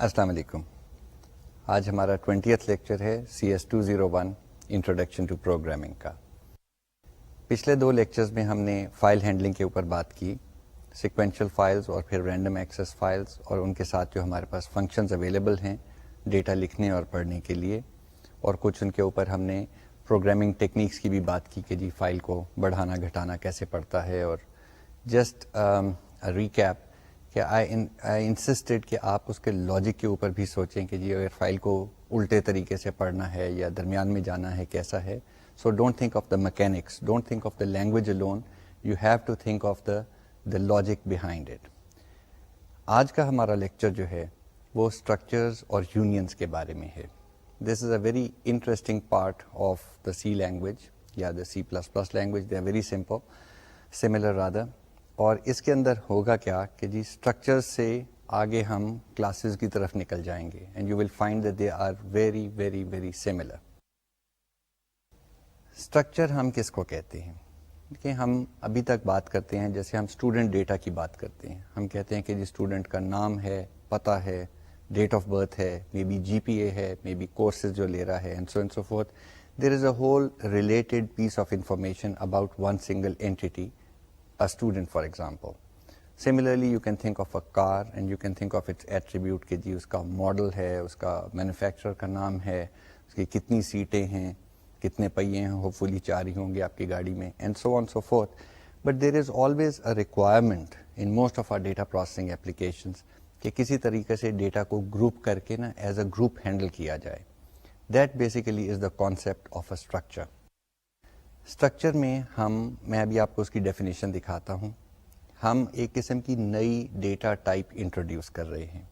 السلام علیکم. آج ہمارا 20th لیکچر ہے CS201 انٹروڈکشن ٹو پروگرامنگ کا. پچھلے 2 لیکچرز میں ہم نے فائل ہینڈلنگ کے اوپر بات کی, سیکوینشل فائلز اور پھر رینڈم ایکسیس فائلز, اور ان کے ساتھ جو ہمارے پاس فنکشنز اویلیبل ہیں ڈیٹا لکھنے اور پڑھنے کے لیے, اور کچھ ان کے اوپر ہم نے پروگرامنگ ٹیکنیکس کی بھی بات کی کہ جی فائل کو بڑھانا گھٹانا کیسے پڑتا ہے. اور جسٹ ریکیپ کہ آئی انسسٹڈ کہ آپ اس کے لاجک کے اوپر بھی سوچیں کہ جی اگر فائل کو الٹے طریقے سے پڑھنا ہے یا درمیان میں جانا ہے کیسا ہے. So don't think of the mechanics, don't think of the language alone, you have to think of the logic behind it. آج کا ہمارا لیکچر جو ہے وہ اسٹرکچرز اور یونینس کے بارے میں ہے. This is a very interesting part of the C language یا the C++ language. They are very similar rather. اور اس کے اندر ہوگا کیا کہ جی اسٹرکچر سے آگے ہم کلاسز کی طرف نکل جائیں گے, and you will find that they are very very very similar. Structure ہم کس کو کہتے ہیں کہ ہم ابھی تک بات کرتے ہیں جیسے ہم اسٹوڈنٹ ڈیٹا کی بات کرتے ہیں. ہم کہتے ہیں کہ جی اسٹوڈنٹ کا نام ہے, پتہ ہے, ڈیٹ آف برتھ ہے, مے بی GPA ہے, مے بی کورسز جو لے رہا ہے, and so forth. There is a whole related piece of information about one single entity, a student for example. Similarly you can think of a car and you can think of its attribute کہ جی اس کا model ہے, اس کا manufacturer کا نام ہے, اس کی کتنی سیٹیں ہیں, کتنے پہیے ہیں, ہوپ فلی 4 ہی ہوں گے آپ کی گاڑی میں, and so on so forth. But there is always a requirement in most of our data processing applications کہ کسی طریقے سے ڈیٹا کو گروپ کر کے نا ایز اے گروپ ہینڈل کیا جائے. That basically is the concept of a structure. Structure میں میں ابھی آپ کو اس کی ڈیفینیشن دکھاتا ہوں. ہم ایک قسم کی نئی ڈیٹا ٹائپ انٹروڈیوس کر رہے ہیں.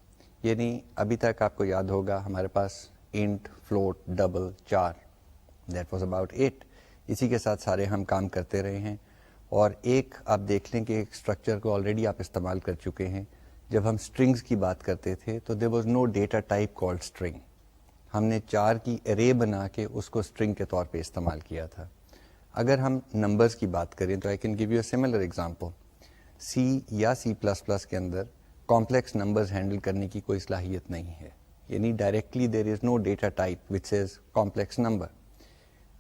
یعنی ابھی تک آپ کو یاد ہوگا ہمارے پاس int, float, double, 4, that was about 8. اسی کے ساتھ سارے ہم کام کرتے رہے ہیں. اور ایک آپ دیکھ لیں کہ ایک اسٹرکچر کو آلریڈی آپ استعمال کر چکے ہیں. جب ہم اسٹرنگس کی بات کرتے تھے تو there was no data type called string. ہم نے 4 کی ارے بنا کے اس کو اسٹرنگ کے طور پہ استعمال کیا تھا. اگر ہم نمبرز کی بات کریں تو I can give you a similar example. C یا C++ کے اندر کمپلیکس نمبرز ہینڈل کرنے کی کوئی صلاحیت نہیں ہے. یعنی directly there is no data type which is complex number.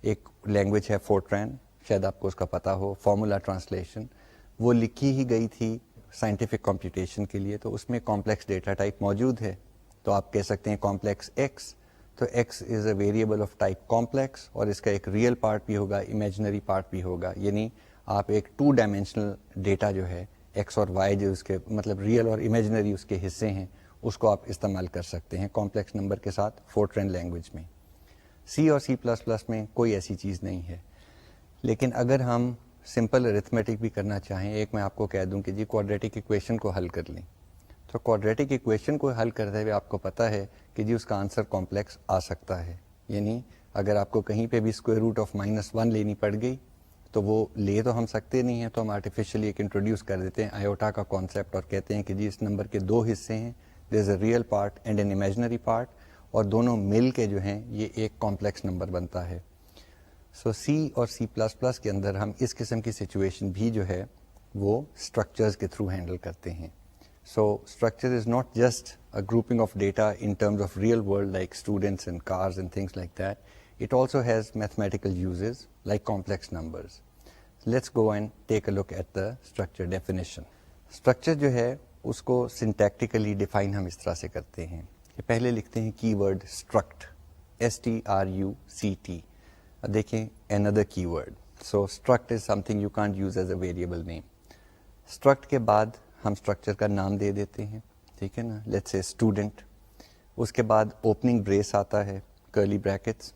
ایک لینگویج ہے فورٹرین, شاید آپ کو اس کا پتہ ہو, فارمولا ٹرانسلیشن. وہ لکھی ہی گئی تھی سائنٹیفک کمپیوٹیشن کے لیے, تو اس میں کمپلیکس ڈیٹا ٹائپ موجود ہے. تو آپ کہہ سکتے ہیں کمپلیکس X, تو X is a variable of type complex, اور اس کا ایک ریئل پارٹ بھی ہوگا, امیجنری پارٹ بھی ہوگا. یعنی آپ ایک 2 ڈائمینشنل ڈیٹا جو ہے X اور Y جو اس کے مطلب ریئل اور امیجنری اس کے حصے ہیں, اس کو آپ استعمال کر سکتے ہیں کمپلیکس نمبر کے ساتھ فورٹرین لینگویج میں. C اور C++ میں کوئی ایسی چیز نہیں ہے. لیکن اگر ہم سمپل ارتھمیٹک بھی کرنا چاہیں, ایک میں آپ کو کہہ دوں کہ جی کوڈریٹک ایکویشن کو حل کر لیں, تو کوڈریٹک ایکویشن کو حل کرتے ہوئے آپ کو پتہ ہے کہ جی اس کا آنسر کمپلیکس آ سکتا ہے. یعنی اگر آپ کو کہیں پہ بھی اسکوائر روٹ آف -1 لینی پڑ گئی تو وہ لے تو ہم سکتے نہیں ہیں, تو ہم آرٹیفیشلی ایک انٹروڈیوس کر دیتے ہیں آیوٹا کا کانسیپٹ, اور کہتے ہیں کہ جی اس نمبر کے 2 حصے ہیں, there is a real part and an imaginary part, اور دونوں مل کے جو ہیں یہ ایک کمپلیکس نمبر بنتا ہے. سو C اور C++ کے اندر ہم اس قسم کی سچویشن بھی جو ہے وہ اسٹرکچرز کے تھرو ہینڈل کرتے ہیں. So structure is not just a grouping of data in terms of real world like students and cars and things like that. It also has mathematical uses like complex numbers. Let's go and take a look at the structure definition. Structure جو ہے اس کو syntactically define ہم اس طرح سے کرتے ہیں کہ پہلے لکھتے ہیں keyword struct, struct. دیکھیں another keyword. So struct is something you can't use as a variable name. Struct کے بعد ہم اسٹرکچر کا نام دے دیتے ہیں, ٹھیک ہے نا, لیٹس سے اسٹوڈنٹ. اس کے بعد اوپننگ بریس آتا ہے, کرلی بریکٹس.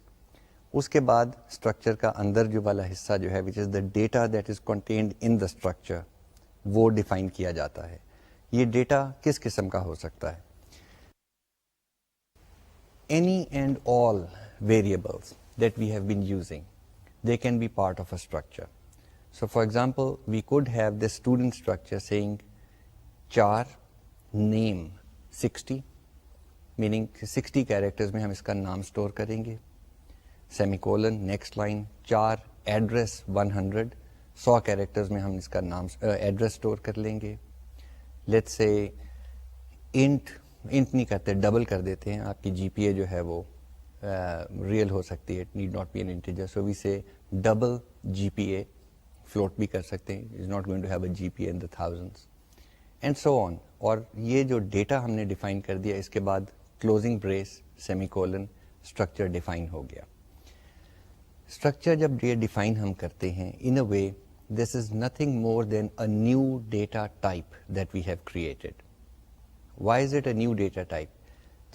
اس کے بعد اسٹرکچر کا اندر جو والا حصہ جو ہے which is the data that is contained in the structure, وہ ڈیفائن کیا جاتا ہے. یہ ڈیٹا کس قسم کا ہو سکتا ہے؟ Any and all variables that we have been using, they can be part of a structure. So for example, we could have the student structure saying 4 name 60, meaning 60 characters میں ہم اس کا نام اسٹور کریں گے. Semi colon, next line 4 address 100 characters میں ہم اس کا نام ایڈریس اسٹور کر لیں گے. لیٹس سے انٹ انٹ نہیں کرتے, ڈبل کر دیتے ہیں, آپ کی جی پی اے جو ہے وہ ریئل ہو سکتی ہے, it need not be an integer, so we say double G P a, float بھی کر سکتے ہیں, is not going to have a G P A in the thousands and so on. اور یہ جو ڈیٹا ہم نے ڈیفائن کر دیا, اس کے بعد closing brace semicolon structure define ہو گیا. اسٹرکچر جب یہ ڈیفائن ہم کرتے ہیں, in a way this is nothing more than a new data type that we have created. Why is it a new data type?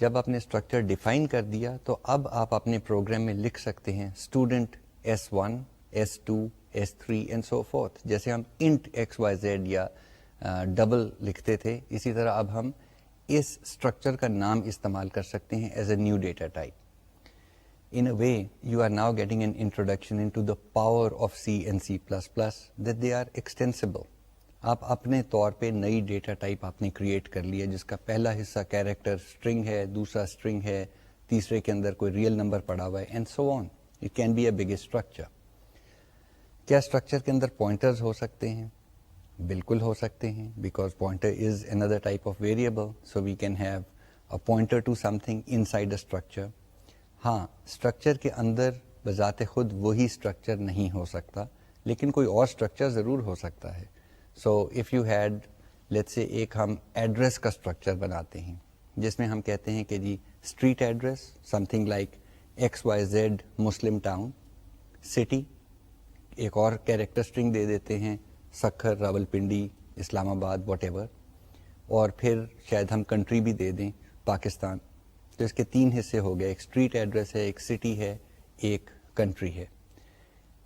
جب آپ نے اسٹرکچر ڈیفائن کر دیا تو اب آپ اپنے پروگرام میں لکھ سکتے ہیں student S1, S2, S3 and so fourth. جیسے ہم انٹ XYZ یا ڈبل لکھتے تھے, اسی طرح اب ہم اس اسٹرکچر کا نام استعمال کر سکتے ہیں as a new data type. In a way, you are now getting an introduction into the power of C and C++, that they are extensible. آپ اپنے طور پہ نئی ڈیٹا ٹائپ آپ نے کریٹ کر لی ہے, جس کا پہلا حصہ کیریکٹر اسٹرنگ ہے, دوسرا اسٹرنگ ہے, تیسرے کے اندر کوئی ریئل نمبر پڑا ہوا ہے, and so on. It can be a big structure. کیا اسٹرکچر کے اندر پوائنٹرز ہو سکتے ہیں؟ بالکل ہو سکتے ہیں, because pointer is another type of variable, so we can have a pointer to something inside a structure. ہاں, اسٹرکچر کے اندر بذات خود وہی اسٹرکچر نہیں ہو سکتا, لیکن کوئی اور اسٹرکچر ضرور ہو سکتا ہے. So if you had let's say ایک ہم ایڈریس کا اسٹرکچر بناتے ہیں, جس میں ہم کہتے ہیں کہ جی street address something like XYZ Muslim Town, city ایک اور کیریکٹر اسٹرنگ دے دیتے ہیں, سکھر, راول پنڈی, اسلام آباد, واٹ ایور, اور پھر شاید ہم کنٹری بھی دے دیں پاکستان. تو اس کے 3 حصے ہو گئے, ایک اسٹریٹ ایڈریس ہے, ایک سٹی ہے, ایک کنٹری ہے.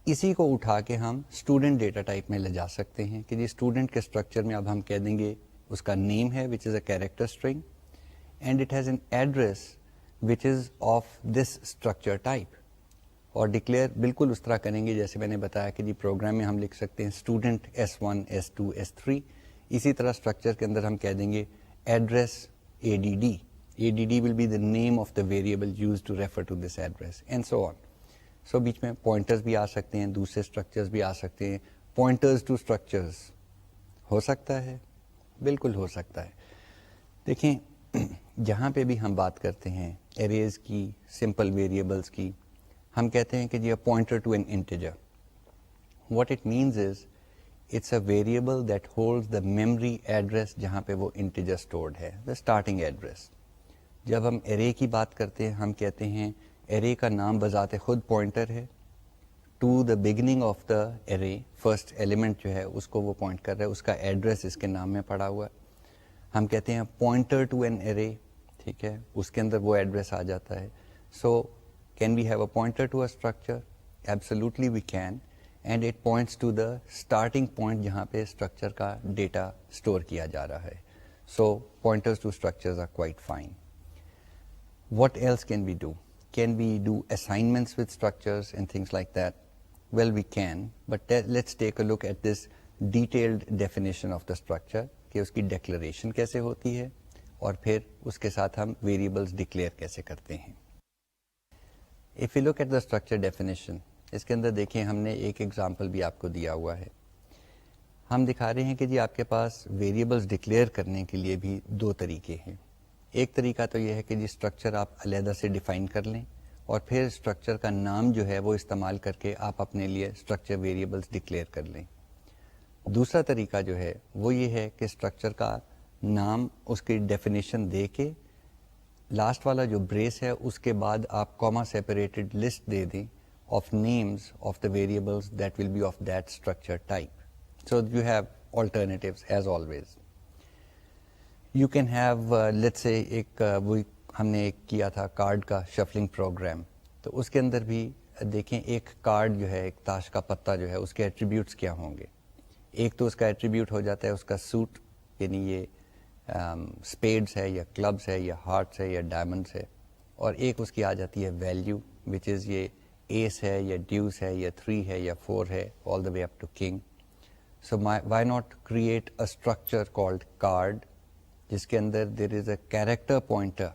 اسی کو اٹھا کے ہم اسٹوڈنٹ ڈیٹا ٹائپ میں لے جا سکتے ہیں کہ جی اسٹوڈنٹ کے اسٹرکچر میں اب ہم کہہ دیں گے اس کا نیم ہے which is a character string, and it has an address which is of this structure type. اور ڈکلیئر بالکل اس طرح کریں گے جیسے میں نے بتایا کہ جی پروگرام میں ہم لکھ سکتے ہیں اسٹوڈنٹ S1, S2, S3. اسی طرح اسٹرکچر کے اندر ہم کہہ دیں گے address ADD. ADD will be the name of the variable used to refer to this address and so on. So بیچ میں پوائنٹرز بھی آ سکتے ہیں, دوسرے اسٹرکچرز بھی آ سکتے ہیں. پوائنٹرز ٹو اسٹرکچرز ہو سکتا ہے, بالکل ہو سکتا ہے. دیکھیں جہاں پہ بھی ہم بات کرتے ہیں ایریز کی, سمپل ویریبلس کی, ہم کہتے ہیں کہ جی pointer to an integer. What it means is it's a variable that holds the memory address جہاں پہ وہ انٹیجر اسٹورڈ ہے, دا اسٹارٹنگ ایڈریس. جب ہم ایرے کی بات کرتے ہیں ہم کہتے ہیں ایرے کا نام بذات خود پوائنٹر ہے to the beginning of the array, first element جو ہے اس کو وہ پوائنٹ کر رہا ہے, اس کا ایڈریس اس کے نام میں پڑا ہوا ہے. ہم کہتے ہیں پوائنٹر ٹو این ایرے, ٹھیک ہے, اس کے اندر وہ ایڈریس آ جاتا ہے. So can we have a pointer to a structure? Absolutely we can, and it points to the starting point جہاں پہ اسٹرکچر کا ڈیٹا اسٹور کیا جا رہا ہے. So pointers to structures are quite fine. What else can we do? Can we do assignments with structures and things like that? Well, we can, but let's take a look at this detailed definition of the structure, کہ اس کی declaration کیسے ہوتی ہے اور پھر اس کے ساتھ ہم ویریبلس ڈکلیئر کیسے کرتے ہیں. If you look at the structure definition, اس کے اندر دیکھیں ہم نے ایک ایگزامپل بھی آپ کو دیا ہوا ہے. ہم دکھا رہے ہیں کہ جی آپ کے پاس ویریبلس ڈکلیئر کرنے کے لیے بھی 2 طریقے ہیں. ایک طریقہ تو یہ ہے کہ جی اسٹرکچر آپ علیحدہ سے ڈیفائن کر لیں اور پھر اسٹرکچر کا نام جو ہے وہ استعمال کر کے آپ اپنے لیے اسٹرکچر ویریبلس ڈکلیئر کر لیں. دوسرا طریقہ جو ہے وہ یہ ہے کہ اسٹرکچر کا نام اس کی ڈیفینیشن دے کے لاسٹ والا جو بریس ہے اس کے بعد آپ کاما سیپریٹڈ لسٹ دے دیں of names of the variables that will be of that structure type. So you have alternatives as always. You can have let's say ایک وہ ہم نے ایک کیا تھا کارڈ کا شفلنگ پروگرام, تو اس کے اندر بھی دیکھیں ایک کارڈ جو ہے, ایک تاش کا پتا جو ہے, اس کے ایٹریبیوٹس کیا ہوں گے. ایک تو اس کا ایٹریبیوٹ ہو جاتا ہے اس کا سوٹ, یعنی یہ اسپیڈس ہے یا کلبس ہے یا ہارٹس ہے یا ڈائمنڈس ہے, اور ایک اس کی آ جاتی ہے ویلیو وچ از یہ ایس ہے یا ڈیوس ہے یا 3 ہے یا 4 ہے, all the way up to king. So why not create a structure called card جس کے اندر دیر از اے کیریکٹر پوائنٹر,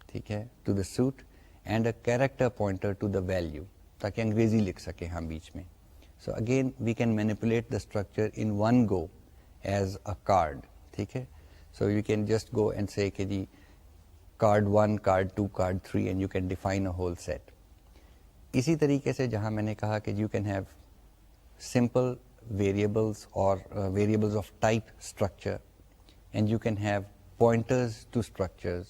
ٹھیک ہے, to the suit and a character pointer to the value, تاکہ انگریزی لکھ سکیں ہم بیچ میں. So again we can manipulate the structure in one go as a card, ٹھیک ہے. So you can just go and say کہ جی card 1, card 2, card 3 and you can define a whole set. اسی طریقے سے جہاں میں نے کہا کہ you can have simple variables or variables of type structure and you can have pointers to structures,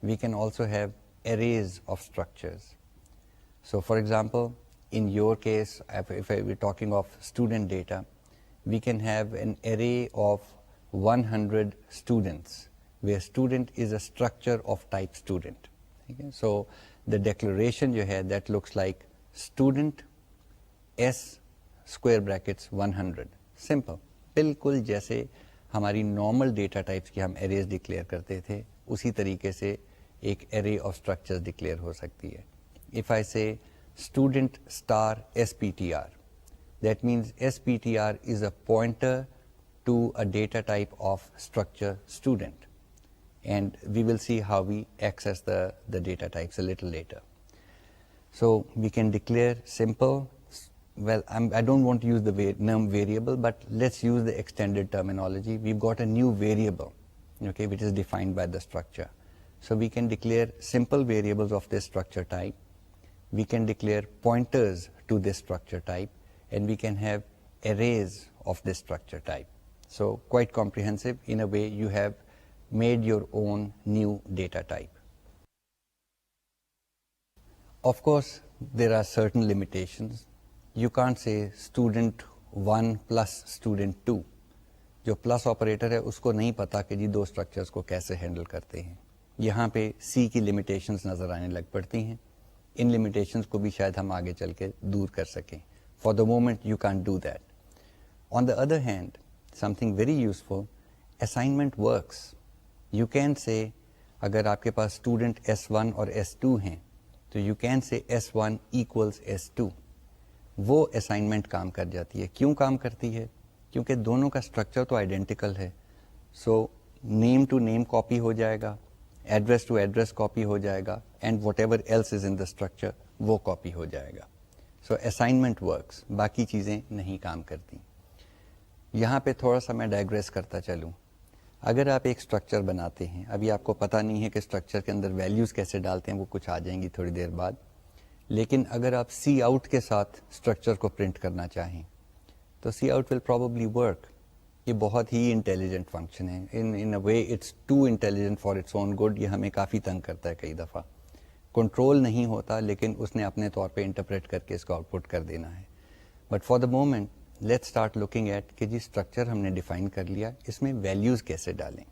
we can also have arrays of structures. So for example, in your case, if we're talking of student data, we can have an array of 100 students where student is a structure of type student. Okay? So the declaration you had that looks like student S square brackets 100. Simple. بالکل جیسے ہماری normal data types کی ہم arrays declare کرتے تھے اسی طریقے سے ایک ارے آف اسٹرکچر ڈکلیئر ہو سکتی ہے. If I say student star S P T R, that means S P T R is a pointer to a data type of structure student, and we will see how we access the data types a little later. So we can declare simple, well, I don't want to use the num variable, but let's use the extended terminology. We've got a new variable, okay, which is defined by the structure. So we can declare simple variables of this structure type. We can declare pointers to this structure type, and we can have arrays of this structure type. So quite comprehensive. In a way, you have made your own new data type. Of course, there are certain limitations. You can't say student 1 plus student 2. جو plus operator ہے اس کو نہیں پتا کہ جی دو structures کو کیسے handle کرتے ہیں. یہاں پہ سی کی لمیٹیشنز نظر آنے لگ پڑتی ہیں. ان لمیٹیشنز کو بھی شاید ہم آگے چل کے دور کر سکیں. For the moment you can't do that. On the other hand, some thing very useful, assignment works. You can سے اگر آپ کے پاس اسٹوڈنٹ S1 اور S2 ہیں تو یو کین سے S1 ایکولس S2. وہ اسائنمنٹ کام کر جاتی ہے. کیوں کام کرتی ہے؟ کیونکہ دونوں کا اسٹرکچر تو آئیڈینٹیکل ہے. سو نیم ٹو نیم کاپی ہو جائے گا, ایڈریس ٹو ایڈریس کاپی ہو جائے گا, and whatever else is in the structure وہ کاپی ہو جائے گا. سو اسائنمنٹ ورکس, باقی چیزیں نہیں کام کرتی. یہاں پہ تھوڑا سا میں ڈائگریس کرتا چلوں. اگر آپ ایک اسٹرکچر بناتے ہیں, ابھی آپ کو پتہ نہیں ہے کہ اسٹرکچر کے اندر ویلیوز کیسے ڈالتے ہیں, وہ کچھ آ جائیں گی تھوڑی دیر بعد. لیکن اگر آپ سی آؤٹ کے ساتھ اسٹرکچر کو پرنٹ کرنا چاہیں تو cout will probably work. یہ بہت ہی انٹیلیجنٹ فنکشن ہے. In a way it's too intelligent for its own good. یہ ہمیں کافی تنگ کرتا ہے کئی دفعہ. کنٹرول نہیں ہوتا لیکن اس نے اپنے طور پہ انٹرپریٹ کر کے اس کو آؤٹ پٹ کر دینا ہے. But for the moment let start looking at کہ جی اسٹرکچر ہم نے ڈیفائن کر لیا, اس میں ویلیوز کیسے ڈالیں.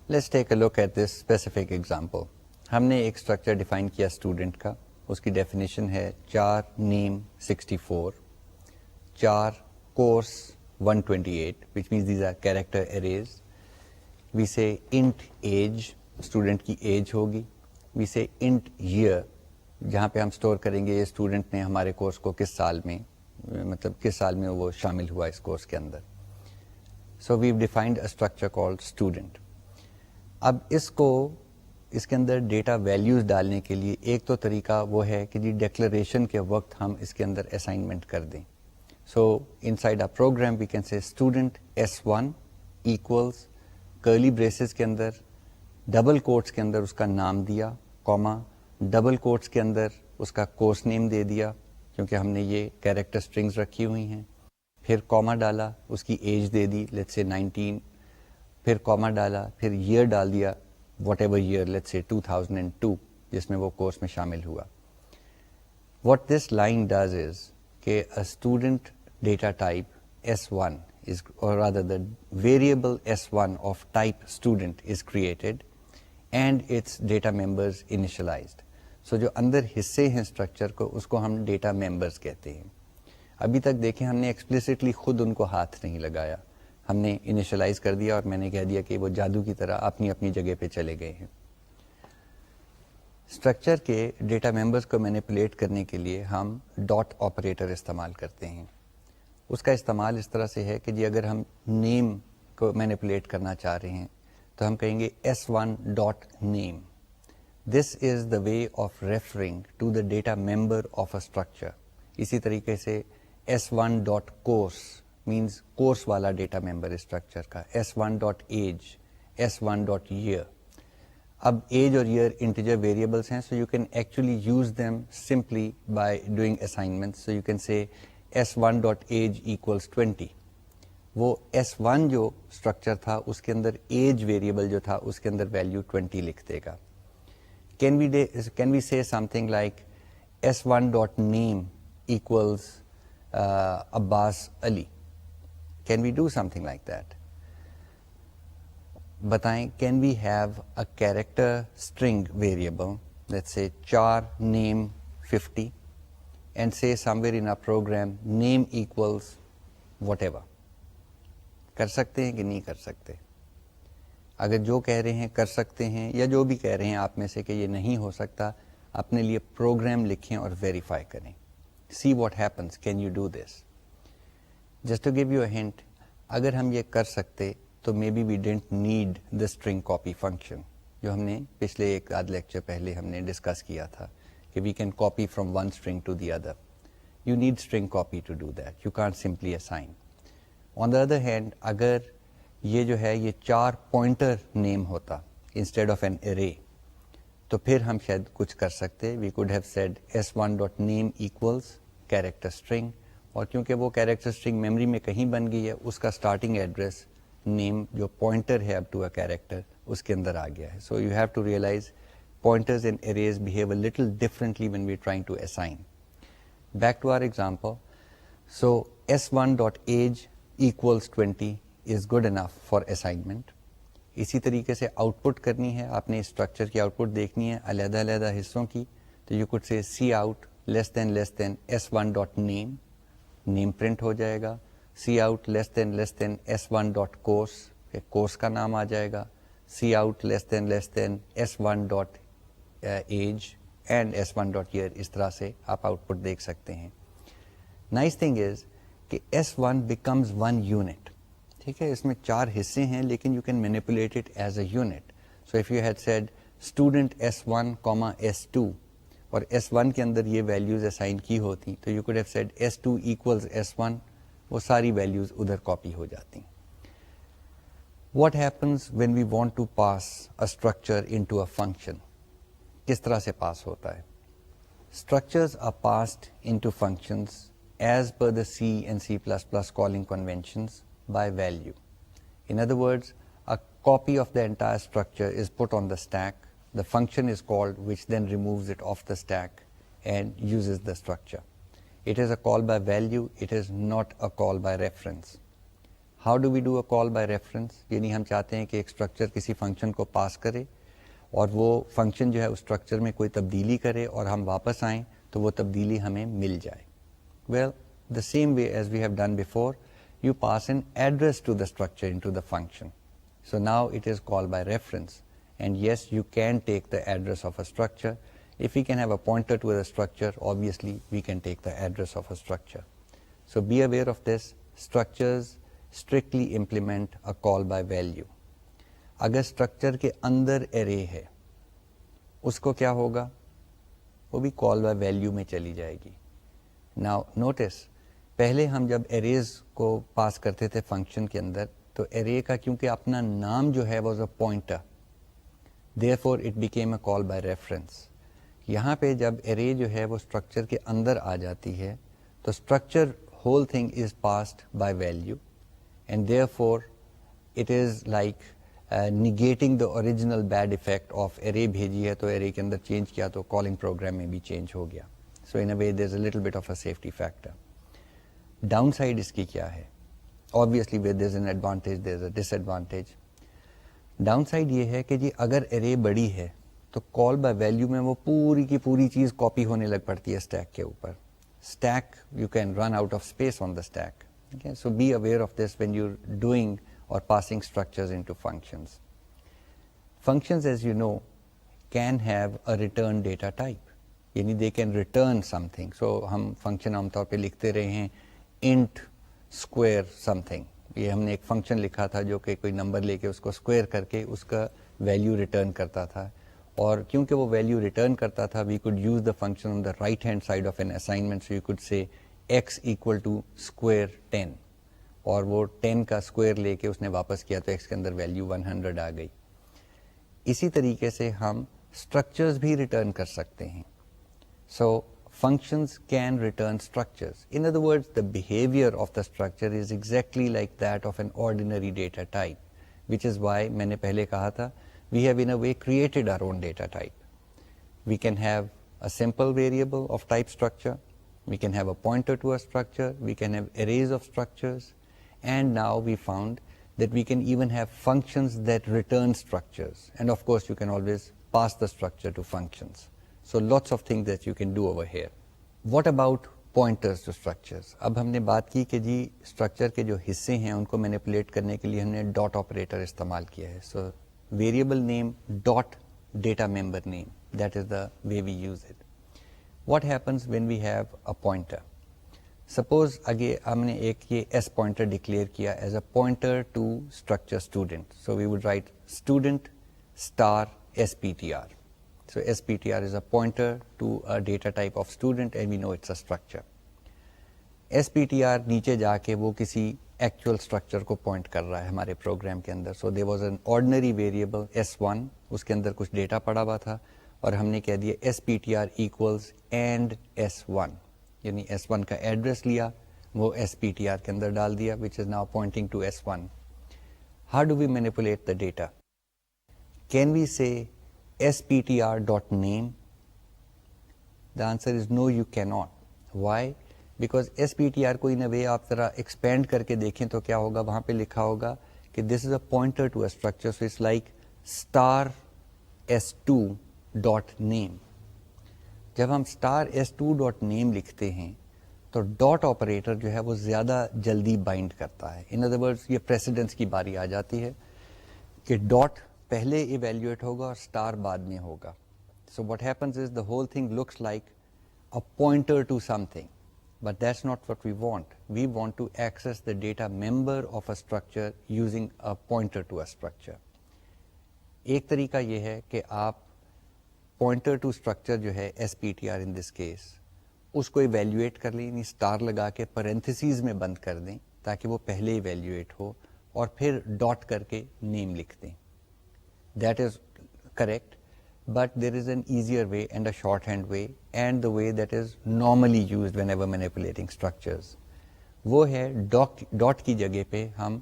Let's take a look at this specific example. ہم نے ایک اسٹرکچر ڈیفائن کیا اسٹوڈنٹ کا. اس کی ڈیفینیشن ہے 4 نیم 64, 4 course 128, which means these are character arrays. We say int age, student کی ایج ہوگی. We say int year, جہاں پہ ہم اسٹور کریں گے یہ اسٹوڈنٹ نے ہمارے کورس کو کس سال میں, مطلب کس سال میں وہ شامل ہوا اس کورس کے اندر. So we've defined a structure called student. اب اس کے اندر ڈیٹا ویلیوز ڈالنے کے لیے ایک تو طریقہ وہ ہے کہ جی ڈیکلریشن کے وقت ہم اس کے اندر اسائنمنٹ کر دیں. So inside a program we can say student S1 equals curly braces کے اندر ڈبل کوٹس کے اندر اس کا نام دیا, کوما ڈبل کوٹس کے اندر اس کا کورس نیم دے دیا کیونکہ ہم نے یہ کیریکٹر اسٹرنگز رکھی ہوئی ہیں. پھر کوما ڈالا, اس کی age they the let's say 19, پھر کوما ڈالا, پھر ایئر ڈال دیا what ever year let's say 2002 جس میں وہ کورس میں شامل ہوا. What this line does is کہ a student data type S1 is, or rather the variable S1 of type student is created and its data members initialized. So جو اندر حصے ہیں اسٹرکچر کو اس کو ہم ڈیٹا ممبرس کہتے ہیں. ابھی تک دیکھیں ہم نے ایکسپلیسٹلی خود ان کو ہاتھ نہیں لگایا, ہم نے انیشلائز کر دیا اور میں نے کہہ دیا کہ وہ جادو کی طرح اپنی اپنی جگہ پہ چلے گئے ہیں. اسٹرکچر کے ڈیٹا ممبرس کو مینیپولیٹ کرنے کے لیے ہم ڈاٹ آپریٹر استعمال کرتے ہیں. اس کا استعمال اس طرح سے ہے کہ جی اگر ہم نیم کو مینیپولیٹ کرنا چاہ رہے ہیں تو ہم کہیں گے S1 dot name. This is the way of referring to the data member of a structure. اسی طریقے سے S1 dot course means course والا ڈیٹا ممبر اسٹرکچر کا, S1 dot age, S1 dot year. اب ایج اور year integer variables ہیں, so you can actually use them simply by doing assignment. So you can say s1.age equals 20. وہ s1 جو structure تھا اس کے اندر age variable جو تھا اس کے اندر ویلیو 20 لکھ دے گا. کین وی سے some thing like s1.name equals Abbas Ali. Can we do something like that? بتائیں, can we have a character string variable, let's say char name 50, and say somewhere in our program name equals whatever. کر سکتے ہیں کہ نہیں کر سکتے؟ اگر جو کہہ رہے ہیں کر سکتے ہیں, یا جو بھی کہہ رہے ہیں آپ میں سے کہ یہ نہیں ہو سکتا, اپنے لیے پروگرام لکھیں اور ویریفائی کریں. See what happens. Can you do this? Just to give you a hint, اگر ہم یہ کر سکتے تو maybe we didn't need the string copy function جو ہم نے پچھلے ایک آدھ لیکچر پہلے ہم نے ڈسکس کیا تھا کہ we can copy from one string to the other. You need string copy to do that. You can't simply assign. On the other hand, اگر یہ جو ہے یہ 4 پوائنٹر نیم ہوتا انسٹیڈ آف این ارے, تو پھر ہم شاید کچھ کر سکتے. We could have said s1.name equals character string, اور کیونکہ وہ کیریکٹر اسٹرنگ میموری میں کہیں بن گئی ہے, اس کا اسٹارٹنگ ایڈریس نیم جو پوائنٹر ہے اب ٹو اے کیریکٹر اس کے اندر آ گیا ہے. So you have to realize pointers and arrays behave a little differently when we're trying to assign. Back to our example. So s1.age equals 20 is good enough for assignment. اسی طریقے سے out put کرنی ہے, آپ نے structure کی out put دیکھنی ہے علیحدہ علیحدہ حصوں کی, تو یو کوڈ سے سی آؤٹ لیس دین s1.name, نیم پرنٹ ہو جائے گا. سی آؤٹ لیس دین s1.course, کورس کا نام آ جائے گا. C out less then s1.age and s1.year. اس طرح سے آپ آؤٹ پٹ دیکھ سکتے ہیں. نائس تھنگ از کہ s1 بیکمز 1 یونٹ. ٹھیک ہے, اس میں 4 حصے ہیں لیکن you can manipulate it as a unit. So if you had said student s1, s2, اور s1 کے اندر یہ ویلیوز اسائن کی ہوتی, تو you could have sad s2 equals s1, وہ ساری ویلیوز ادھر کاپی ہو جاتی. What happens when we want to pass a structure into a function? کس طرح سے پاس ہوتا ہے؟ Structures are passed into functions as per the C and C++ calling conventions by value. In other words, a copy of the entire structure is put on the stack. The function is called, which then removes it off the stack and uses the structure. It is a call by value. It is not a call by reference. How do we do a call by reference? یعنی ہم چاہتے ہیں کہ ایک structure کسی function کو پاس کرے اور وہ فنکشن جو ہے اس اسٹرکچر میں کوئی تبدیلی کرے اور ہم واپس آئیں تو وہ تبدیلی ہمیں مل جائے. Well, the same way as we have done before, you pass an address to the structure into the function. So now it is called by reference. And yes, you can take the address of a structure. If we can have a pointer to a structure, obviously we can take the address of a structure. So be aware of this. Structures strictly implement a call by value. اگر structure کے اندر ارے ہے اس کو کیا ہوگا؟ وہ بھی call by value میں چلی جائے گی. ناؤ نوٹس, پہلے ہم جب اریز کو پاس کرتے تھے فنکشن کے اندر تو ارے کا کیونکہ اپنا نام جو ہے was a pointer, therefore it became a call by reference. یہاں پہ جب ارے جو ہے وہ اسٹرکچر کے اندر آ جاتی ہے تو structure whole thing is passed by value and therefore it is like negating the original bad effect of array بھیجی ہے تو array کے اندر چینج کیا تو calling program میں بھی چینج ہو گیا. So in a way there's a little bit of a safety factor. Downside اس کی کیا ہے؟ Obviously where there's an advantage there's a disadvantage. Down side یہ ہے کہ جی اگر ارے بڑی ہے تو کال بائی ویلیو میں وہ پوری کی پوری چیز کاپی ہونے لگ پڑتی ہے اسٹیک کے اوپر. Stack you can run out of space on the stack. So be aware of this when you doing or passing structures into functions. Functions as you know can have a return data type, یعنی they can return something. So ہم function عام طور پہ لکھتے رہے ہیں int square some thing. یہ ہم نے ایک فنکشن لکھا تھا جو کہ کوئی نمبر لے کے اس کو اسکوائر کر کے اس کا ویلیو ریٹرن کرتا تھا, اور کیونکہ وہ ویلیو ریٹرن کرتا تھا we could use the function on the right hand side of an assignment. So you could say x equal to square 10, اور وہ 10 کا اسکوائر لے کے اس نے واپس کیا تو ایکس کے اندر ویلیو 100 آ گئی. اسی طریقے سے ہم اسٹرکچرز بھی ریٹرن کر سکتے ہیں. سو functions can return structures. In other words, the behavior of the structure is exactly like that of an ordinary data type, which is why میں نے پہلے کہا تھا we have in a way created our own data type. We can have a simple variable of type structure, we can have a pointer to a structure, we can have arrays of structures, and now we found that we can even have functions that return structures, and of course you can always pass the structure to functions. So lots of things that you can do over here. What about pointers to structures? اب ہم نے بات کی کہ جی structure کے جو حصے ہیں ان کو مینیپولیٹ کرنے کے لیے ہم نے ڈاٹ آپریٹر استعمال کیا ہے. So variable name dot data member name, that is the way we use it. What happens when we have a pointer? Suppose اگے ہم نے ایک یہ ایس پوائنٹر ڈکلیئر کیا as a pointer to structure student. So we would write student star S P T r. So SPTR is a pointer to a data type of student and we know it's a structure. SPTR نیچے جا کے وہ کسی actual structure کو point کر رہا ہے ہمارے پروگرام کے اندر. سو there was an ordinary variable S1, اس کے اندر کچھ ڈیٹا پڑا ہوا تھا اور ہم نے کہہ دیا SPTR equals and S1, یعنی S1 کا ایڈریس لیا, وہ SPTR کے اندر ڈال دیا which is now pointing to S1. How do we manipulate the data? Can we say SPTR.name? The answer is no, you cannot. Why? Because SPTR کو in a way آپ ذرا expand کر کے دیکھیں تو کیا ہوگا, وہاں پہ لکھا ہوگا کہ this is a pointer to a structure, so it's like star S2.name. جب ہم star S2.name لکھتے ہیں تو ڈاٹ آپریٹر جو ہے وہ زیادہ جلدی بائنڈ کرتا ہے. In other words, یہ precedence کی باری آ جاتی ہے کہ ڈاٹ پہلے ایویلیویٹ ہوگا اور اسٹار بعد میں ہوگا. So what happens is the whole thing looks like a pointer to something, but that's not what we want. We want to access the data member of a structure using a pointer to a structure. ایک طریقہ یہ ہے کہ آپ pointer to structure جو ہے S P T R in this case, اس کو ایویلیویٹ کر لیں, یعنی اسٹار لگا کے پیرنتھیسیز میں بند کر دیں تاکہ وہ پہلے ایویلیویٹ ہو, اور پھر ڈاٹ کر کے نیم لکھ دیں. That is correct, but there is an easier way and a shorthand way, and the way that is normally used whenever manipulating structures. وہ ہے ڈاٹ کی جگہ پہ ہم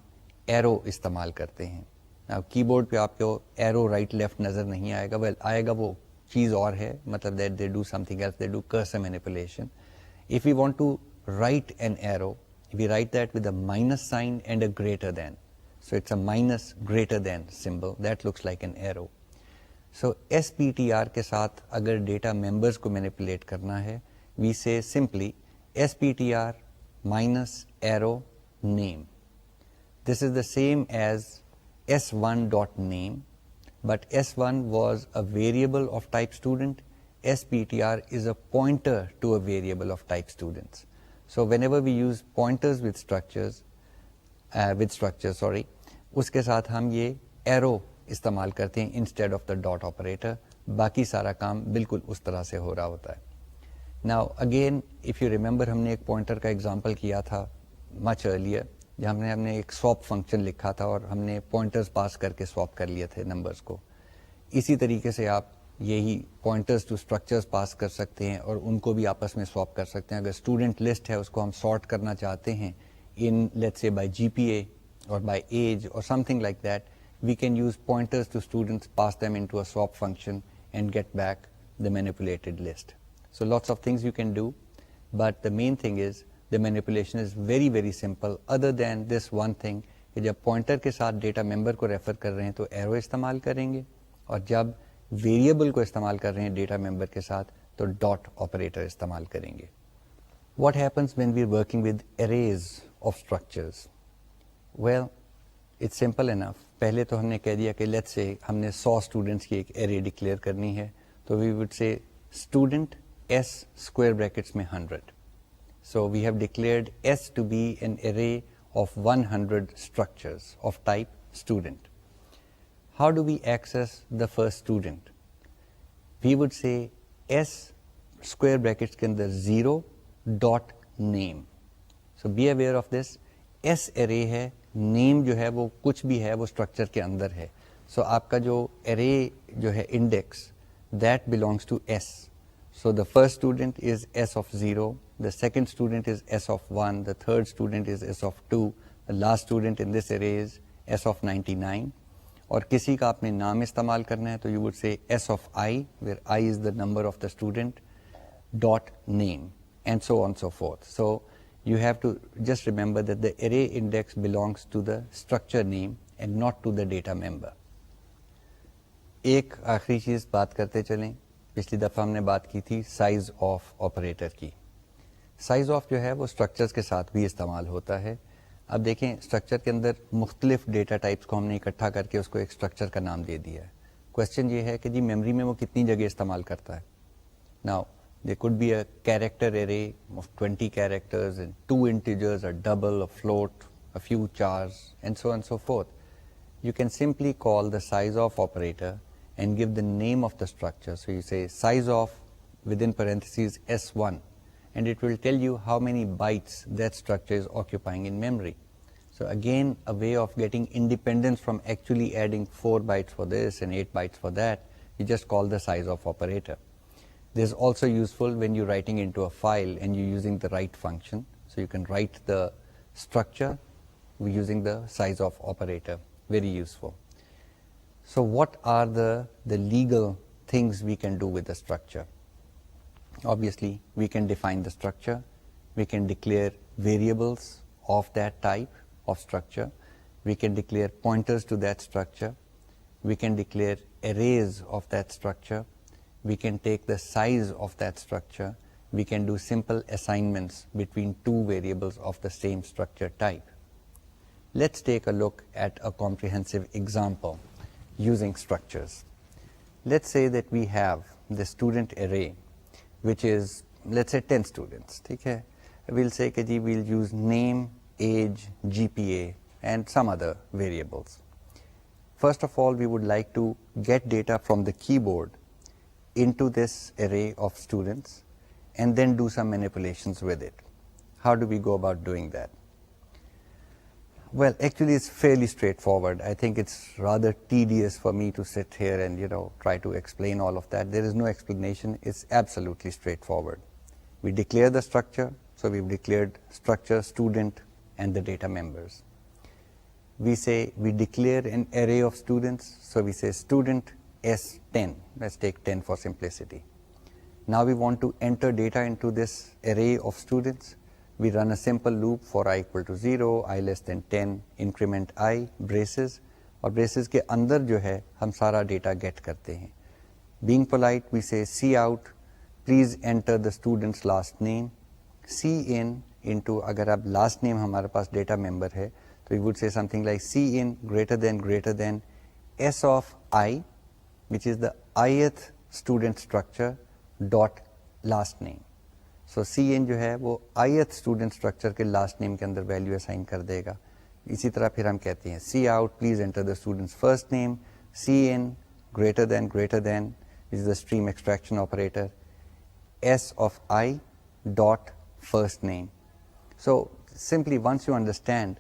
ایرو استعمال کرتے ہیں. اب کی بورڈ پہ آپ کو ایرو رائٹ لیفٹ نظر نہیں آئے گا, well آئے گا, وہ چیز اور ہے, مطلب that they do something else, they do cursor manipulation. If we want to write an arrow, we write that with a minus sign and a greater than. So it's a minus greater than symbol that looks like an arrow. So SPTR کے ساتھ اگر data members کو manipulate کرنا ہے, we say simply SPTR minus arrow name. This is the same as S1.name, but S1 was a variable of type student. SPTR is a pointer to a variable of type students. So whenever we use pointers with structures, اس کے ساتھ ہم یہ arrow استعمال کرتے ہیں instead of the dot operator. باقی سارا کام بالکل اس طرح سے ہو رہا ہوتا ہے. Now again if you remember, ہم نے ایک پوائنٹر کا ایگزامپل کیا تھا مچ ارلیئر, جہاں ہم نے ایک سواپ فنکشن لکھا تھا اور ہم نے پوائنٹرز پاس کر کے سواپ کر لیے تھے نمبرز کو. اسی طریقے سے آپ یہی پوائنٹرز ٹو اسٹرکچرز پاس کر سکتے ہیں اور ان کو بھی آپس میں سواپ کر سکتے ہیں. اگر اسٹوڈنٹ لسٹ ہے اس کو ہم سارٹ کرنا چاہتے ہیں in let's say by GPA or by age or something like that, we can use pointers to students, pass them into a swap function and get back the manipulated list. So lots of things you can do, but the main thing is the manipulation is very very simple, other than this one thing کہ جب pointer کے ساتھ data member کو refer کر رہے ہیں تو arrow استعمال کریں گے, اور جب ویریبل کو استعمال کر رہے ہیں ڈیٹا ممبر کے ساتھ تو ڈاٹ آپریٹر استعمال کریں گے. What happens when we're working with arrays of structures? Well, it's simple enough. پہلے تو ہم نے کہہ دیا کہ let's say ہم نے 100 اسٹوڈنٹس کی ایک array ڈکلیئر کرنی ہے, تو we would say student s square brackets میں 100. So we have declared s to be an array of 100 structures of type student. How do we access the first student? We would say s square brackets کے اندر 0 dot name. So be aware of this, s array ہے, name جو ہے وہ کچھ بھی ہے وہ اسٹرکچر کے اندر ہے. سو آپ کا جو ارے جو ہے index that belongs to s. So the first student is S of 0, the second student is S of 1, the third student is S of 2, the last student in this array is S of 99. اور کسی کا آپ نے نام استعمال کرنا ہے تو you would say S of I, where I is the number of the student, dot name, and so on so forth. So you have to just remember that the array index belongs to the structure name and not to the data member. ایک آخری چیز بات کرتے چلیں. پچھلی دفعہ ہم نے بات کی تھی سائز آف آپریٹر کی. سائز آف جو ہے وہ اسٹرکچرز کے ساتھ بھی استعمال ہوتا ہے. اب دیکھیں اسٹرکچر کے اندر مختلف ڈیٹا ٹائپس کو ہم نے اکٹھا کر کے اس کو ایک اسٹرکچر کا نام دے دیا ہے. کوشچن یہ ہے کہ جی میموری میں وہ کتنی جگہ استعمال کرتا ہے. Now there could be a character array of 20 characters and 2 integers, a double, a float, a few chars, and so on and so forth. You can simply call the size of operator and give the name of the structure. So you say size of within parentheses S1, and it will tell you how many bytes that structure is occupying in memory. So again, a way of getting independence from actually adding 4 bytes for this and 8 bytes for that, you just call the size of operator. This is also useful when you're writing into a file and you're using the write function. So you can write the structure using the size of operator. Very useful. So what are the legal things we can do with the structure? Obviously, we can define the structure. We can declare variables of that type of structure. We can declare pointers to that structure. We can declare arrays of that structure. We can take the size of that structure. We can do simple assignments between two variables of the same structure type. Let's take a look at a comprehensive example using structures. Let's say that we have the student array which is, let's say 10 students. Okay? We'll say that we'll use name, age, GPA and some other variables. First of all, we would like to get data from the keyboard into this array of students and then do some manipulations with it. How do we go about doing that? Well, actually it's fairly straightforward. I think it's rather tedious for me to sit here and try to explain all of that. There is no explanation. It's absolutely straightforward. We declare the structure. So we've declared structure, student, and the data members. We say we declare an array of students. So we say student S10. Let's take 10 for simplicity. Now we want to enter data into this array of students. We run a simple loop for I equal to 0, I less than 10, increment I, braces, اور braces کے اندر جو ہے ہم سارا data get کرتے ہیں. Being polite, we say C out, please enter the student's last name. C in into, اگر اب last name ہمارے پاس ڈیٹا ممبر ہے تو we would say something like C in greater than S of I, which is the ith student structure dot last name. So C N جو ہے وہ ith student structure کے last نیم کے اندر value assign کر دے گا. اسی طرح پھر ہم کہتے ہیں cout please enter the students first name, cin greater than which is the stream extraction operator, S of I dot first name. So simply once you understand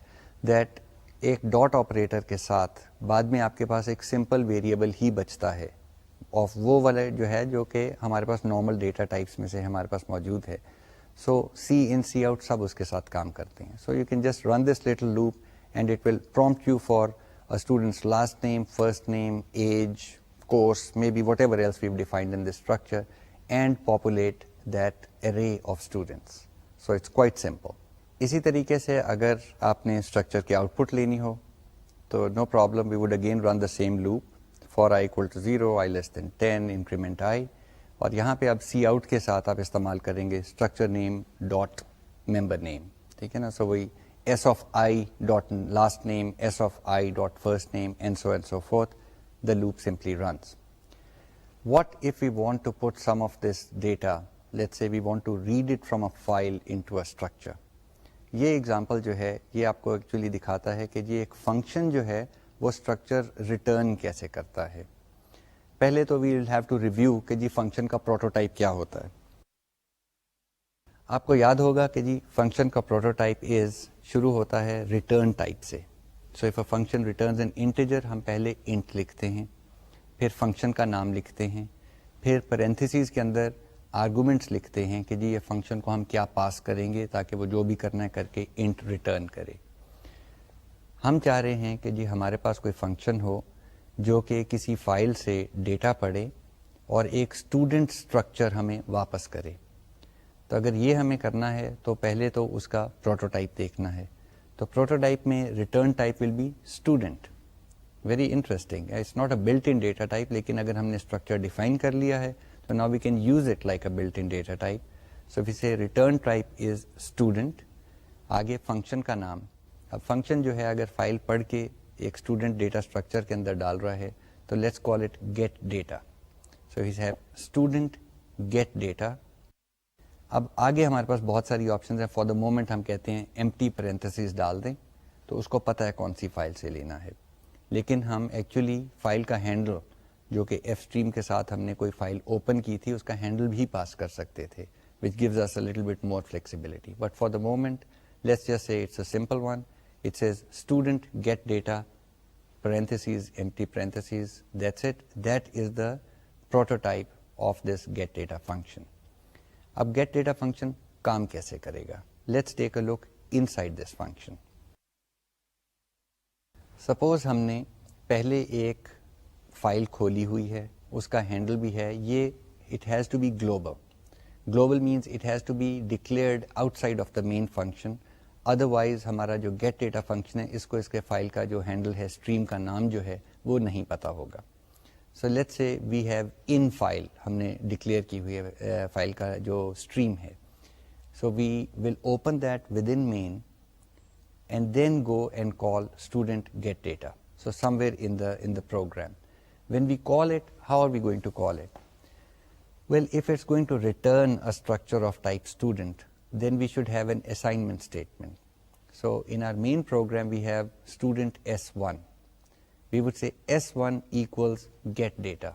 that ایک dot operator کے ساتھ بعد میں آپ کے پاس ایک simple variable ہی بچتا ہے آف وہ والا جو ہے جو کہ ہمارے پاس نارمل ڈیٹا ٹائپس میں سے ہمارے پاس موجود ہے. سو سی ان سی آؤٹ سب اس کے ساتھ کام کرتے ہیں. So you can just run this little loop and it will prompt you for students last name, first name, age, course, maybe whatever else we've defined in this structure and populate that array of students. So it's quite simple. اسی طریقے سے اگر آپ نے structure کی out put لینی ہو تو no problem, we would again run the same loop for I equal to 0, I less than 10, increment I, اور یہاں پہ اب سی آؤٹ کے ساتھ آپ استعمال کریں گے اسٹرکچر نیم ڈاٹ ممبر نیم. ٹھیک ہے نا. سو وہی s of i dot last name, s of i dot first name, and so forth. The loop simply runs. What if we want to put some of this data, let's say we want to read it from a file into a structure. یہ example جو ہے یہ آپ کو actually دکھاتا ہے کہ یہ ایک فنکشن جو ہے وہ اسٹرکچر ریٹرن کیسے کرتا ہے. پہلے تو وی ول ہیو ٹو ریویو کہ جی فنکشن کا پروٹوٹائپ کیا ہوتا ہے. آپ کو یاد ہوگا کہ جی فنکشن کا پروٹوٹائپ شروع ہوتا ہے ریٹرن ٹائپ سے. So if a function returns an integer ہم پہلے انٹ لکھتے ہیں, پھر فنکشن کا نام لکھتے ہیں, پھر پیرنتھیسز کے اندر آرگومنٹس لکھتے ہیں کہ جی یہ فنکشن کو ہم کیا پاس کریں گے تاکہ وہ جو بھی کرنا ہے کر کے انٹ ریٹرن کرے. ہم چاہ رہے ہیں کہ جی ہمارے پاس کوئی فنکشن ہو جو کہ کسی فائل سے ڈیٹا پڑھے اور ایک اسٹوڈنٹ اسٹرکچر ہمیں واپس کرے. تو اگر یہ ہمیں کرنا ہے تو پہلے تو اس کا پروٹوٹائپ دیکھنا ہے. تو پروٹوٹائپ میں return type will be student. Very interesting, it's not a built in data type, لیکن اگر ہم نے اسٹرکچر ڈیفائن کر لیا ہے تو now we can use it like a built in data type. So we say return type is student. آگے function کا نام. اب فنکشن جو ہے اگر فائل پڑھ کے ایک اسٹوڈنٹ ڈیٹا اسٹرکچر کے اندر ڈال رہا ہے تو let's call it get data. So we have student get data. اب آگے ہمارے پاس بہت ساری آپشنز ہیں. فار دا مومنٹ ہم کہتے ہیں ایمٹی پیرنتھیسز ڈال دیں تو اس کو پتہ ہے کون سی فائل سے لینا ہے. لیکن ہم ایکچولی فائل کا ہینڈل جو کہ ایف اسٹریم کے ساتھ ہم نے کوئی فائل اوپن کی تھی اس کا ہینڈل بھی پاس کر سکتے تھے, which gives us a little bit more flexibility. But for the moment let's just say it's a simple one. It says student get data parentheses empty parentheses, that's it. That is the prototype of this get data function. اب get data function کام کیسے کرے گا؟ Let's take a look inside this function. Suppose ہم نے پہلے ایک file کھولی ہوئی ہے, اس کا ہینڈل بھی ہے, یہ it has to be global. Global means it has to be declared outside of the main function. Otherwise ہمارا جو گیٹ ڈیٹا فنکشن ہے اس کو اس کے فائل کا جو ہینڈل ہے, اسٹریم کا نام جو ہے وہ نہیں پتا ہوگا. سو let's say we have in file, ہم نے ڈکلیئر کی ہوئی ہے فائل کا جو اسٹریم ہے. So we will open that with in main and then go and call student get data. So somewhere in the program when we call it, how are we going to call it? Well if it's going to return a structure of type student, then we should have an assignment statement. So in our main program we have student S1. We would say S1 equals get data.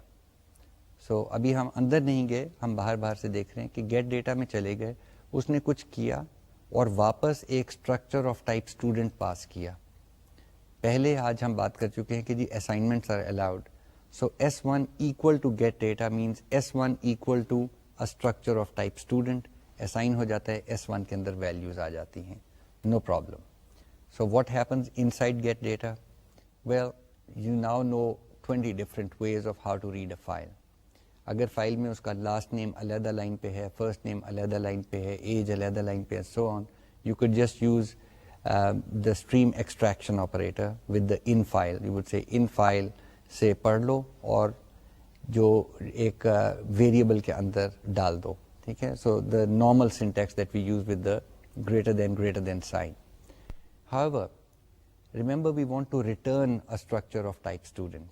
So ابھی ہم اندر نہیں گئے, ہم باہر سے دیکھ رہے ہیں کہ get data میں چلے گئے, اس نے کچھ کیا اور واپس ایک structure of type student پاس کیا. پہلے آج ہم بات کر چکے ہیں کہ جی assignments are allowed. So S1 equal to get data means S1 equal to a structure of type student. Assign ہو جاتا ہے, S1 کے اندر ویلیوز آ جاتی ہیں, no problem. So what happens inside get data? Well you now know 20 different ways of how to read a file. اگر file میں اس کا لاسٹ نیم علیحدہ لائن پہ ہے, فرسٹ نیم علیحدہ لائن پہ ہے, ایج علیحدہ لائن پہ ہے, so on, you could just use the stream extraction operator with the in file. You would say in file سے پڑھ لو اور جو ایک ویریبل کے اندر ڈال دو, ٹھیک ہے. So the normal syntax that we use with the greater than sign. However, remember we want to return a structure of type student.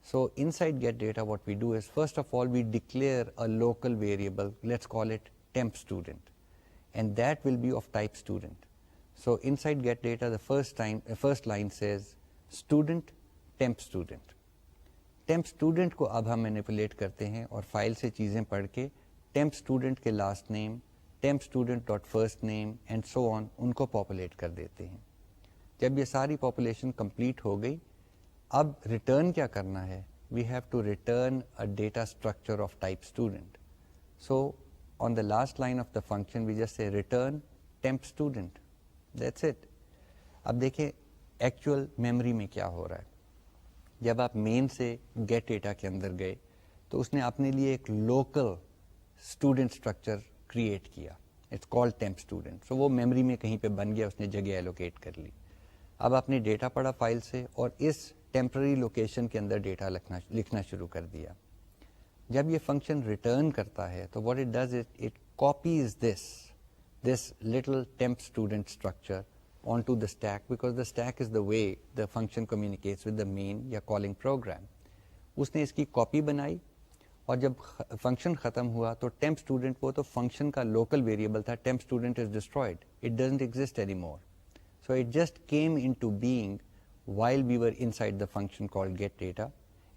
So inside get data what we do is first of all we declare a local variable, let's call it temp student, and that will be of type student. So inside get data the first line says student temp student. temp student کو اب ہم manipulate کرتے ہیں اور file سے چیزیں پڑھ کے temp student کے last name, temp student dot first name and so on ان کو پاپولیٹ کر دیتے ہیں. جب یہ ساری پاپولیشن کمپلیٹ ہو گئی, اب ریٹرن کیا کرنا ہے؟ We have to return a data structure of type student. So on the last line of the function we just say return temp student. That's it. اب دیکھیں ایکچوئل میموری میں کیا ہو رہا ہے. جب آپ مین سے گیٹ ڈیٹا کے اندر گئے تو اس نے اپنے لیے ایک لوکل اسٹوڈنٹ اسٹرکچر کریٹ کیا, اٹس کالڈ ٹیمپ اسٹوڈنٹ. سو وہ میموری میں کہیں پہ بن گیا, اس نے جگہ ایلوکیٹ کر لی. اب آپ نے ڈیٹا پڑھا فائل سے اور اس ٹیمپرری لوکیشن کے اندر ڈیٹا لکھنا شروع کر دیا. جب یہ فنکشن ریٹرن کرتا ہے تو what it does it copies this little temp student structure on to the stack, because the stack is the way the function communicates with the main یا کالنگ پروگرام. اس نے اس کی کاپی بنائی اور جب function ختم ہوا تو ٹیمپ اسٹوڈنٹ وہ تو فنکشن کا لوکل ویریبل تھا, temp student is destroyed, it doesn't exist any more. So it just came into being while we were inside the function called get data,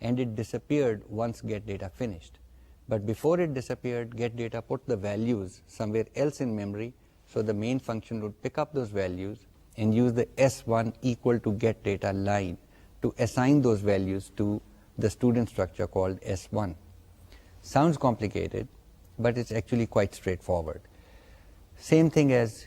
and it disappeared once get data finished. But before it disappeared, get data put the values somewhere else in memory, so the main function would pick up those values and use the S1 equal to get data line to assign those values to the student structure called S1. Sounds complicated, but it's actually quite straightforward. Same thing as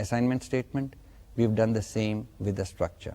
assignment statement. We've done the same with the structure.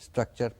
structure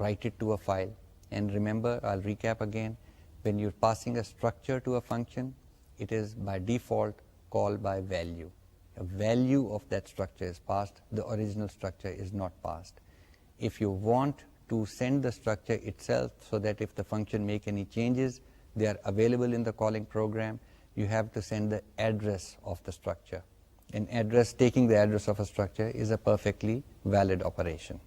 write it to a file. And remember, I'll recap again, when you're passing a structure to a function, it is by default called by value. A value of that structure is passed, the original structure is not passed. If you want to send the structure itself so that if the function make any changes, they are available in the calling program, you have to send the address of the structure. An address, taking the address of a structure is a perfectly valid operation.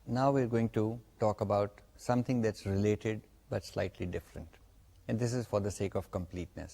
Now we're going to talk about something that's related but slightly different. And this is for the sake of completeness.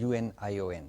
UNION.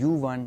U1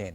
10.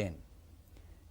10.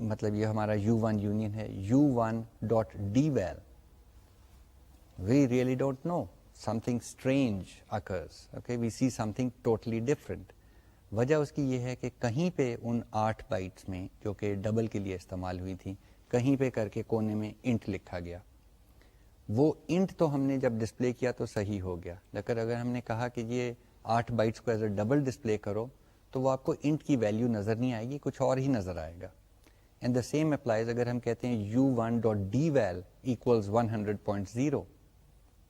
مطلب یہ ہمارا U1 union ہے, U1.dval, we really don't know, something strange occurs, okay, we see something totally different. وجہ اس کی یہ ہے کہ کہیں پہ ان 8 بائٹس میں جو کہ ڈبل کے لیے استعمال ہوئی تھی, کہیں پہ کر کے کونے میں انٹ لکھا گیا. وہ انٹ تو ہم نے جب ڈسپلے کیا تو صحیح ہو گیا, لیکن اگر ہم نے کہا کہ یہ 8 بائٹس کو ایز اے ڈبل ڈسپلے کرو تو وہ آپ کو انٹ کی ویلیو نظر نہیں آئے گی, کچھ اور ہی نظر آئے گا. اینڈ دا سیم اپلائز اگر ہم کہتے ہیں U1.dval equals 100.0.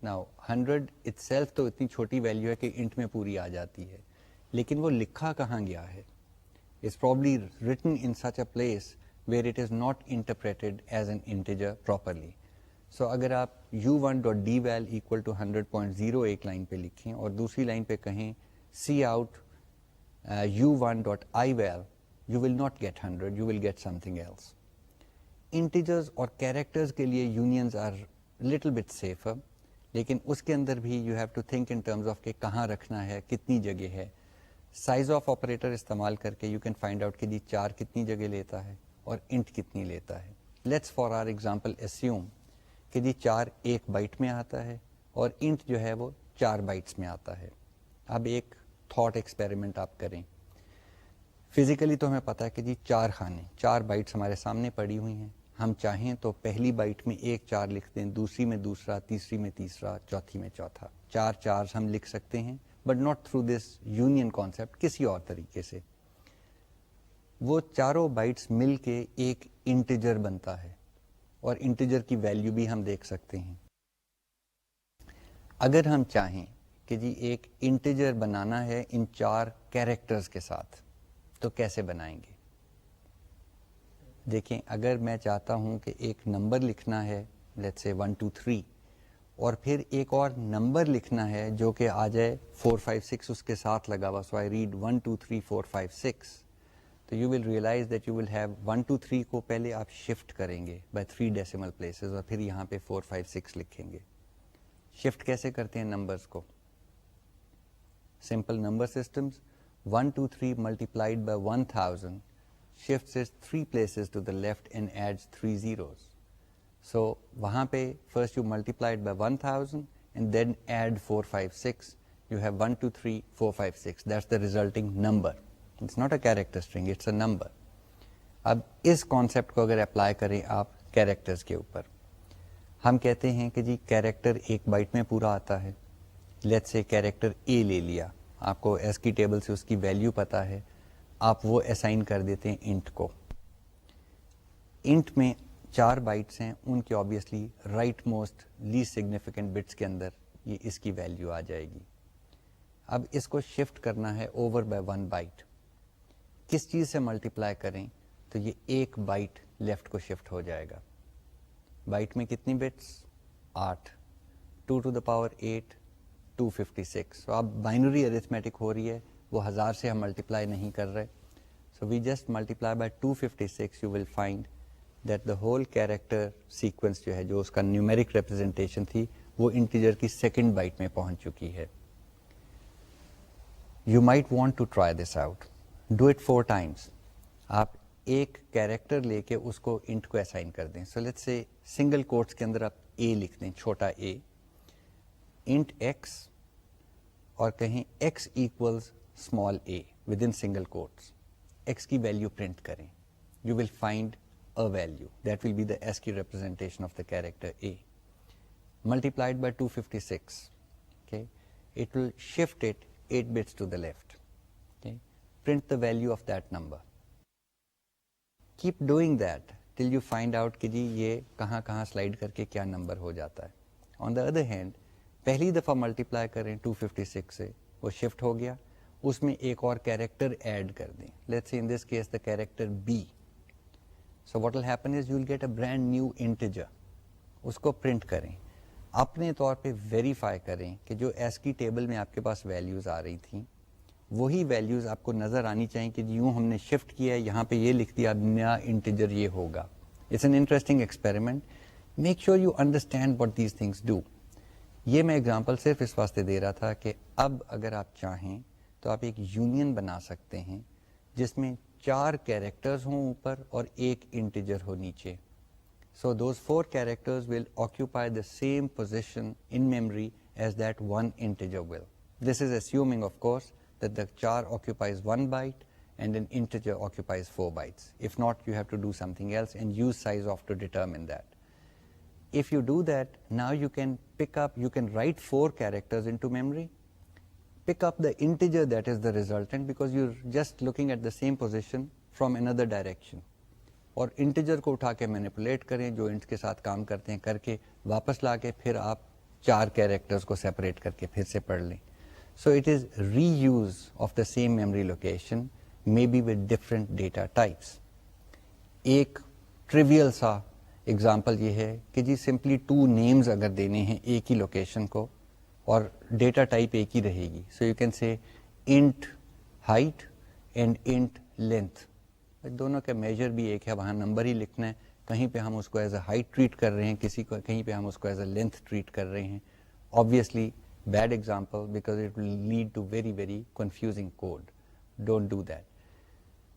Now 100 itself تو اتنی چھوٹی ویلیو ہے کہ انٹ میں پوری آ جاتی ہے, لیکن وہ لکھا کہاں گیا ہے؟ It's probably written in such a place where it is not interpreted as an integer properly. So اگر آپ U1.dval equal to 100.0 ایک لائن پہ لکھیں اور دوسری لائن پہ کہیں cout U1.ival, you will not get 100, you will get something else. Integers اور characters کے لیے unions are little bit safer, لیکن اس کے اندر بھی you have to think in terms of کہ کہاں رکھنا ہے, کتنی جگہ ہے. سائز آف آپریٹر استعمال کر کے یو کین فائنڈ آؤٹ کہ جی 4 کتنی جگہ لیتا ہے اور انٹ کتنی لیتا ہے. Let's for our example assume کہ جی 4 ایک بائٹ میں آتا ہے اور انٹ جو ہے وہ 4 بائٹس میں آتا ہے. اب ایک تھاٹ ایکسپیریمنٹ آپ کریں. فزیکلی تو ہمیں پتا ہے کہ جی 4 خانے 4 بائٹس ہمارے سامنے پڑی ہوئی ہیں. ہم چاہیں تو پہلی بائٹ میں ایک 4 لکھ دیں, دوسری میں دوسرا, تیسری میں تیسرا, چوتھی میں چوتھا. 4 4 ہم لکھ سکتے ہیں, but not through this union concept, کسی اور طریقے سے. وہ چاروں بائٹس مل کے ایک انٹیجر بنتا ہے اور انٹیجر کی ویلیو بھی ہم دیکھ سکتے ہیں. اگر ہم چاہیں کہ جی ایک انٹیجر بنانا ہے ان 4 کیریکٹرز کے ساتھ تو کیسے بنائیں گے؟ دیکھیں, اگر میں چاہتا ہوں کہ ایک نمبر لکھنا ہے, لیٹس سے 1 2 3, اور پھر ایک اور نمبر لکھنا ہے جو کہ آ جائے 4 5 6 اس کے ساتھ لگا ہوا, سو آئی ریڈ 1 2 3 4 5 6, تو you will realize that you will have 1 2 3 کو پہلے آپ شفٹ کریں گے بائی 3 ڈیسیمل پلیسز اور پھر یہاں پہ 4 5 6 لکھیں گے. شفٹ کیسے کرتے ہیں نمبرز کو؟ Simple number systems. 1 2 3 multiplied by 1000 shifts it 3 places to the left and adds 3 zeros. So وہاں پہ first you multiply it by 1000 and then add 4 5 6. You have 1 2 3 4 5 6. That's the resulting number. It's not a character string, it's a number. اب اس concept کو اگر apply کریں آپ characters کے اوپر, ہم کہتے ہیں کہ جی کیریکٹر ایک بائٹ میں پورا آتا ہے. لیٹس سے کیریکٹر اے لے لیا, آپ کو ایس کی ٹیبل سے اس کی ویلیو پتا ہے, آپ وہ اسائن کر دیتے ہیں انٹ کو. انٹ میں 4 بائٹس ہیں, ان کے obviously right most least significant bits کے اندر یہ اس کی ویلیو آ جائے گی. اب اس کو شفٹ کرنا ہے اوور بائی 1 بائٹ. کس چیز سے ملٹیپلائی کریں تو یہ ایک بائٹ لیفٹ کو شفٹ ہو جائے گا. بائٹ میں کتنی بٹس؟ 8. 2 to the power 8 256. سو اب بائنری ارتھمیٹک ہو رہی ہے, وہ 1000 سے ہم ملٹیپلائی نہیں کر رہے. So we just multiply by 256. You will find that the whole character sequence جو ہے, جو اس کا نیومیرک ریپرزنٹیشن تھی, وہ انٹیجر کی سیکنڈ بائٹ میں پہنچ چکی ہے. You might want to try this out. Do it 4 times. آپ ایک کیریکٹر لے کے اس کو انٹ کو اسائن کر دیں. So let's say single quotes کے اندر آپ اے لکھ دیں, چھوٹا اے, انٹ ایکس, اور کہیں x equals small a within single quotes. X کی ویلیو پرنٹ کریں. You will find a value that will be the ASCII representation of the character A multiplied by 256. Okay, it will shift it 8 bits to the left. Okay, print the value of that number. Keep doing that till you find out کہ جی یہ کہاں کہاں slide کر کے کیا number ہو جاتا ہے. On the other hand, پہلی دفعہ ملٹیپلائی کریں 256 سے, وہ شفٹ ہو گیا, اس میں ایک اور کیریکٹر ایڈ کر دیں. Let's say in this case the character B. So what will happen is you will get a brand new integer. اس کو پرنٹ کریں. اپنے طور پہ ویریفائی کریں کہ جو ایس کی ٹیبل میں آپ کے پاس ویلیوز آ رہی تھیں وہی ویلیوز آپ کو نظر آنی چاہیے کہ یوں ہم نے شفٹ کیا ہے, یہاں پہ یہ لکھ دیا, نیا انٹیجر یہ ہوگا. It's an interesting experiment. Make sure you understand what these things do. یہ میں اگزامپل صرف اس واسطے دے رہا تھا کہ اب اگر آپ چاہیں تو آپ ایک یونین بنا سکتے ہیں جس میں 4 کیریکٹرز ہوں اوپر اور 1 انٹیجر ہو نیچے. So those 4 characters will occupy the same position in memory as that one integer will. This is assuming, of course, that the char occupies 1 byte and an integer occupies 4 bytes. If not, you have to do something else and use sizeof to determine that. If you do that, now you can write 4 characters into memory, pick up the integer that is the resultant, because you're just looking at the same position from another direction. اور integer کو اٹھا کے manipulate کریں, جو int کے ساتھ کام کرتے ہیں کر کے واپس لا کے پھر آپ 4 کیریکٹرز کو سیپریٹ کر کے پھر سے پڑھ لیں. So it is reuse of the same memory location, maybe with different data types. ایک ٹریویل سا ایگزامپل یہ ہے کہ جی سمپلی 2 نیمز اگر دینے ہیں ایک ہی لوکیشن کو اور ڈیٹا ٹائپ ایک ہی رہے گی, so you can say int height and int length. دونوں کا میجر بھی ایک ہے, وہاں نمبر ہی لکھنا ہے, کہیں پہ ہم اس کو ایز اے ہائٹ ٹریٹ کر رہے ہیں, کہیں پہ ہم اس کو ایز اے لینتھ ٹریٹ کر رہے ہیں. Obviously bad example because it will lead to very very confusing code. Don't do that.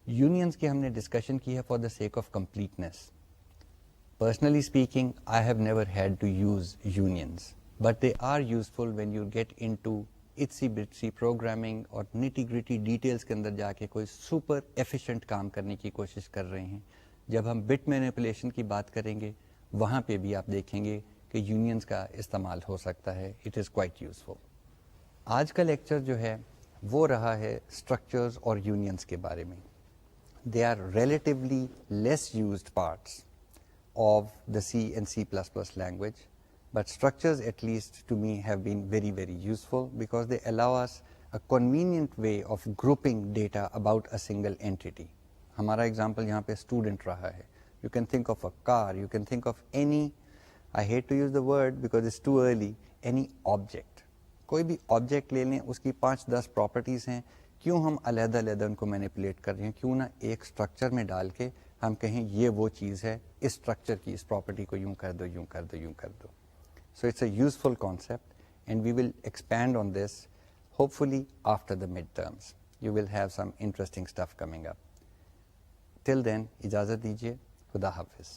Unions کی ہم نے ڈسکشن کی ہے for the sake of completeness. Personally speaking I have never had to use unions, but they are useful when you get into itsy bitsy programming اور nitty gritty details کے اندر جا کے کوئی سپر ایفیشینٹ کام کرنے کی کوشش کر رہے ہیں. جب ہم بٹ مینیپولیشن کی بات کریں گے وہاں پہ بھی آپ دیکھیں گے کہ یونینز کا استعمال ہو سکتا ہے. It is quite useful. آج کا لیکچر جو ہے وہ رہا ہے اسٹرکچرز اور یونینز کے بارے میں. They are relatively less used parts of the C and C plus plus language. But structures, at least to me, have been very, very useful because they allow us a convenient way of grouping data about a single entity. ہمارا example یہاں پہ student رہا ہے. You can think of a car, you can think of any, I hate to use the word because it's too early, any object. کوئی بھی object لے لیں, اس کی 5-10 properties ہیں, کیوں ہم علیحدہ علیحدہ ان کو مینیپولیٹ کر رہے ہیں, کیوں نہ ایک اسٹرکچر میں ڈال کے ہم کہیں یہ وہ چیز ہے, اس اسٹرکچر کی اس پراپرٹی کو یوں کر دو, یوں کر دو, یوں کر دو. So it's a useful concept and we will expand on this hopefully after the midterms. You will have some interesting stuff coming up. Till then, ijazat dijiye. Khuda Hafiz.